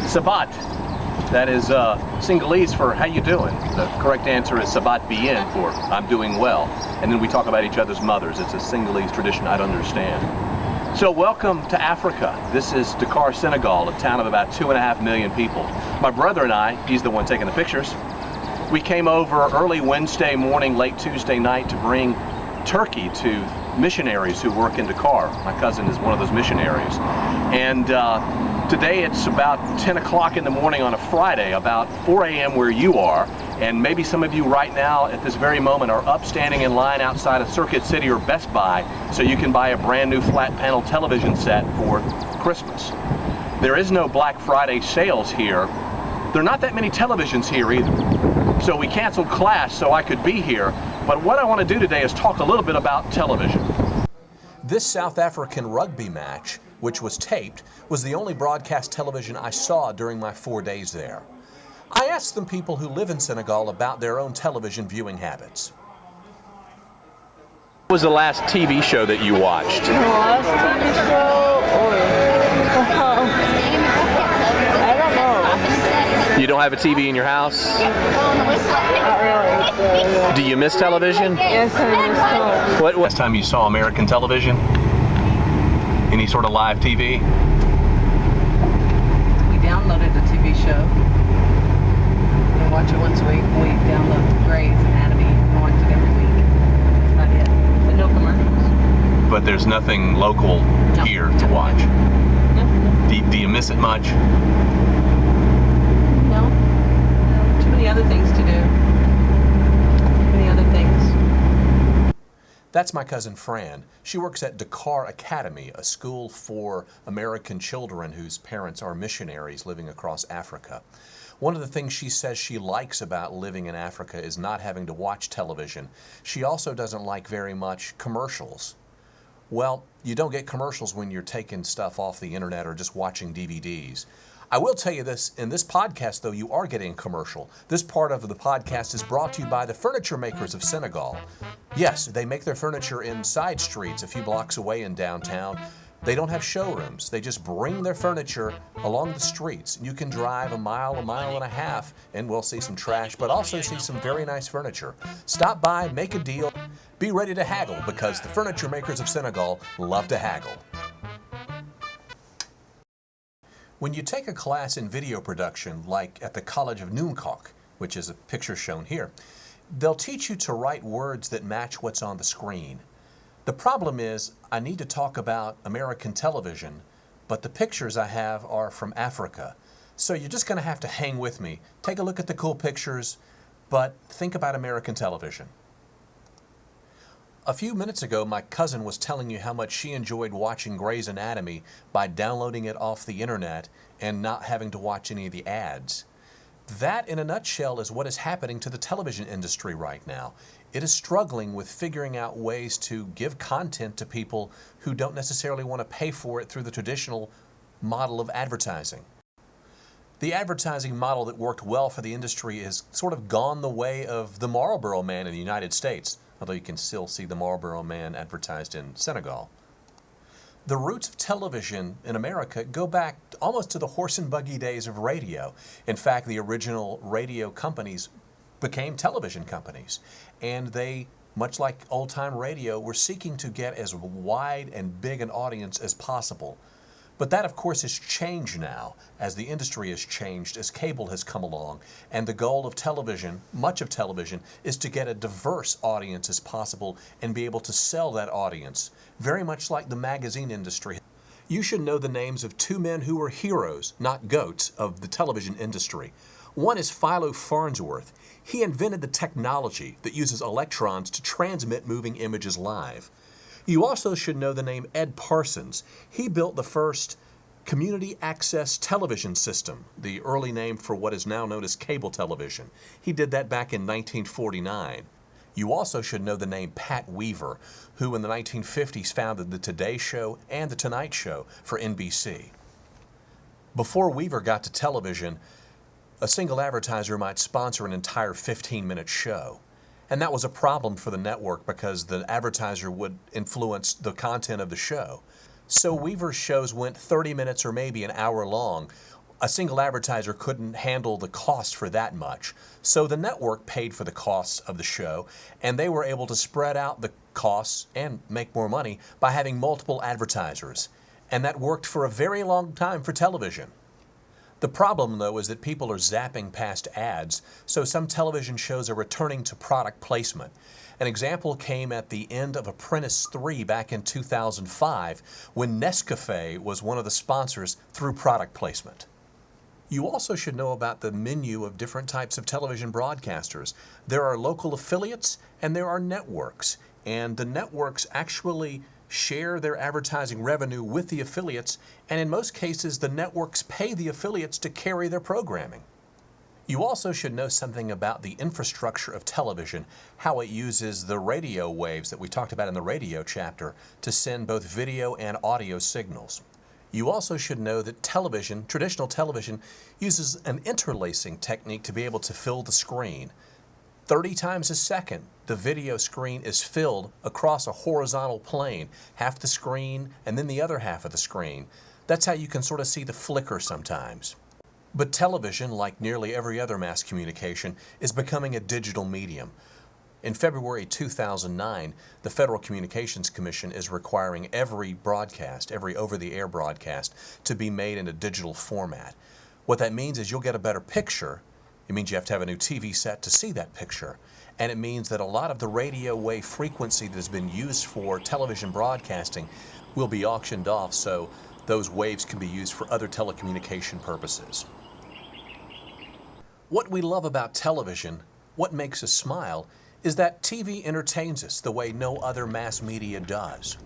Sabat. That is Senegalese for how you doing. The correct answer is Sabat bien for I'm doing well. And then we talk about each other's mothers. It's a Senegalese tradition I'd understand. So welcome to Africa. This is Dakar, Senegal, a town of about 2.5 million people. My brother and I, he's the one taking the pictures, we came over early Wednesday morning, late Tuesday night to bring turkey to missionaries who work in Dakar. My cousin is one of those missionaries. And today it's about 10 o'clock in the morning on a Friday, about 4 a.m. where you are, and maybe some of you right now at this very moment are up standing in line outside of Circuit City or Best Buy so you can buy a brand new flat panel television set for Christmas. There is no Black Friday sales here. There are not that many televisions here either. So we canceled class so I could be here, but what I want to do today is talk a little bit about television. This South African rugby match, which was taped, was the only broadcast television I saw during my 4 days there. I asked some people who live in Senegal about their own television viewing habits. What was the last TV show that you watched? The last TV show? I don't know. You don't have a TV in your house? Not really. Do you miss television? Yes, I miss television. What last time you saw American television? Any sort of live TV? We downloaded a TV show. We watch it once a week. We download Grey's Anatomy and watch it every week. That's about it. But no commercials. But there's nothing local here to watch. No. Do you miss it much? No. Too many other things to do. Too many other things. That's my cousin Fran. She works at Dakar Academy, a school for American children whose parents are missionaries living across Africa. One of the things she says she likes about living in Africa is not having to watch television. She also doesn't like very much commercials. Well, you don't get commercials when you're taking stuff off the internet or just watching DVDs. I will tell you this, in this podcast, though, you are getting a commercial. This part of the podcast is brought to you by the furniture makers of Senegal. Yes, they make their furniture in side streets a few blocks away in downtown. They don't have showrooms. They just bring their furniture along the streets. You can drive a mile and a half, and we'll see some trash, but also see some very nice furniture. Stop by, make a deal, be ready to haggle, because the furniture makers of Senegal love to haggle. When you take a class in video production, like at the College of Noonkok, which is a picture shown here, they'll teach you to write words that match what's on the screen. The problem is, I need to talk about American television, but the pictures I have are from Africa. So you're just going to have to hang with me. Take a look at the cool pictures, but think about American television. A few minutes ago, my cousin was telling you how much she enjoyed watching Grey's Anatomy by downloading it off the internet and not having to watch any of the ads. That, in a nutshell, is what is happening to the television industry right now. It is struggling with figuring out ways to give content to people who don't necessarily want to pay for it through the traditional model of advertising. The advertising model that worked well for the industry has sort of gone the way of the Marlboro Man in the United States, although you can still see the Marlboro Man advertised in Senegal. The roots of television in America go back almost to the horse and buggy days of radio. In fact, the original radio companies became television companies, and they, much like old-time radio, were seeking to get as wide and big an audience as possible. But that, of course, has changed now, as the industry has changed, as cable has come along, and the goal of television, much of television, is to get a diverse audience as possible and be able to sell that audience, very much like the magazine industry. You should know the names of two men who were heroes, not goats, of the television industry. One is Philo Farnsworth. He invented the technology that uses electrons to transmit moving images live. You also should know the name Ed Parsons. He built the first community access television system, the early name for what is now known as cable television. He did that back in 1949. You also should know the name Pat Weaver, who in the 1950s founded the Today Show and the Tonight Show for NBC. Before Weaver got to television, a single advertiser might sponsor an entire 15-minute show. And that was a problem for the network because the advertiser would influence the content of the show. So Weaver's shows went 30 minutes or maybe an hour long. A single advertiser couldn't handle the cost for that much. So the network paid for the costs of the show, and they were able to spread out the costs and make more money by having multiple advertisers. And that worked for a very long time for television. The problem, though, is that people are zapping past ads, so some television shows are returning to product placement. An example came at the end of Apprentice 3 back in 2005, when Nescafe was one of the sponsors through product placement. You also should know about the menu of different types of television broadcasters. There are local affiliates and there are networks, and the networks actually share their advertising revenue with the affiliates, and in most cases the networks pay the affiliates to carry their programming. You also should know something about the infrastructure of television, how it uses the radio waves that we talked about in the radio chapter to send both video and audio signals. You also should know that television, traditional television, uses an interlacing technique to be able to fill the screen. 30 times a second, the video screen is filled across a horizontal plane, half the screen and then the other half of the screen. That's how you can sort of see the flicker sometimes. But television, like nearly every other mass communication, is becoming a digital medium. In February 2009, the Federal Communications Commission is requiring every broadcast, every over-the-air broadcast, to be made in a digital format. What that means is you'll get a better picture. It means you have to have a new TV set to see that picture. And it means that a lot of the radio wave frequency that has been used for television broadcasting will be auctioned off, so those waves can be used for other telecommunication purposes. What we love about television, what makes us smile, is that TV entertains us the way no other mass media does.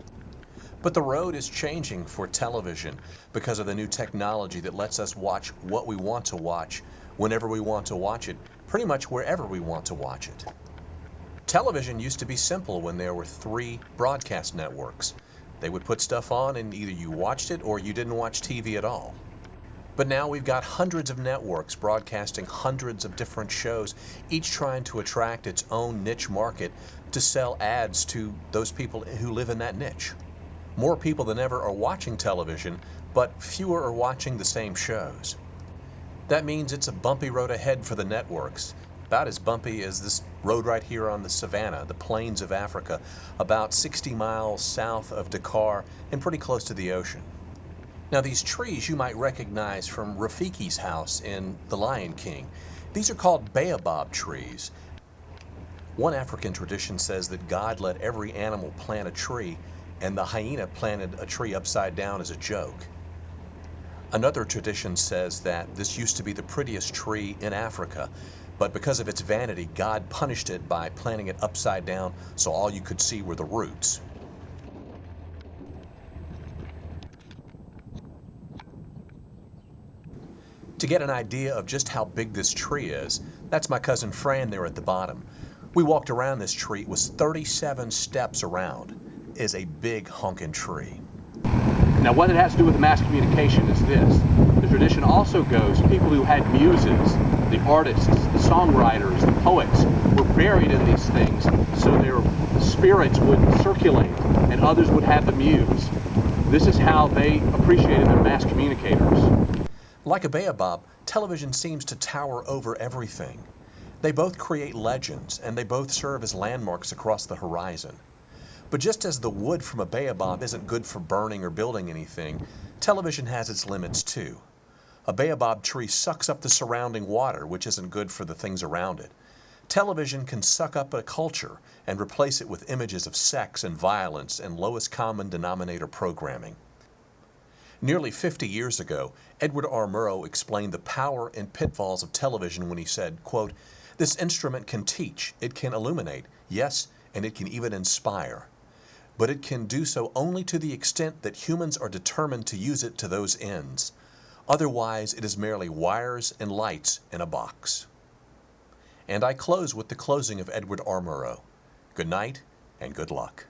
But the road is changing for television because of the new technology that lets us watch what we want to watch whenever we want to watch it, pretty much wherever we want to watch it. Television used to be simple when there were 3 broadcast networks. They would put stuff on and either you watched it or you didn't watch TV at all. But now we've got hundreds of networks broadcasting hundreds of different shows, each trying to attract its own niche market to sell ads to those people who live in that niche. More people than ever are watching television, but fewer are watching the same shows. That means it's a bumpy road ahead for the networks, about as bumpy as this road right here on the savannah, the plains of Africa, about 60 miles south of Dakar and pretty close to the ocean. Now these trees you might recognize from Rafiki's house in The Lion King. These are called baobab trees. One African tradition says that God let every animal plant a tree, and the hyena planted a tree upside down as a joke. Another tradition says that this used to be the prettiest tree in Africa, but because of its vanity, God punished it by planting it upside down so all you could see were the roots. To get an idea of just how big this tree is, that's my cousin Fran there at the bottom. We walked around this tree. It was 37 steps around. It is a big honkin' tree. Now what it has to do with mass communication is this. The tradition also goes, people who had muses, the artists, the songwriters, the poets, were buried in these things so their spirits would circulate and others would have the muse. This is how they appreciated their mass communicators. Like a baobab, television seems to tower over everything. They both create legends, and they both serve as landmarks across the horizon. But just as the wood from a baobab isn't good for burning or building anything, television has its limits too. A baobab tree sucks up the surrounding water, which isn't good for the things around it. Television can suck up a culture and replace it with images of sex and violence and lowest common denominator programming. Nearly 50 years ago, Edward R. Murrow explained the power and pitfalls of television when he said, quote, "This instrument can teach, it can illuminate, yes, and it can even inspire. But it can do so only to the extent that humans are determined to use it to those ends. Otherwise, it is merely wires and lights in a box." And I close with the closing of Edward R. Murrow. Good night and good luck.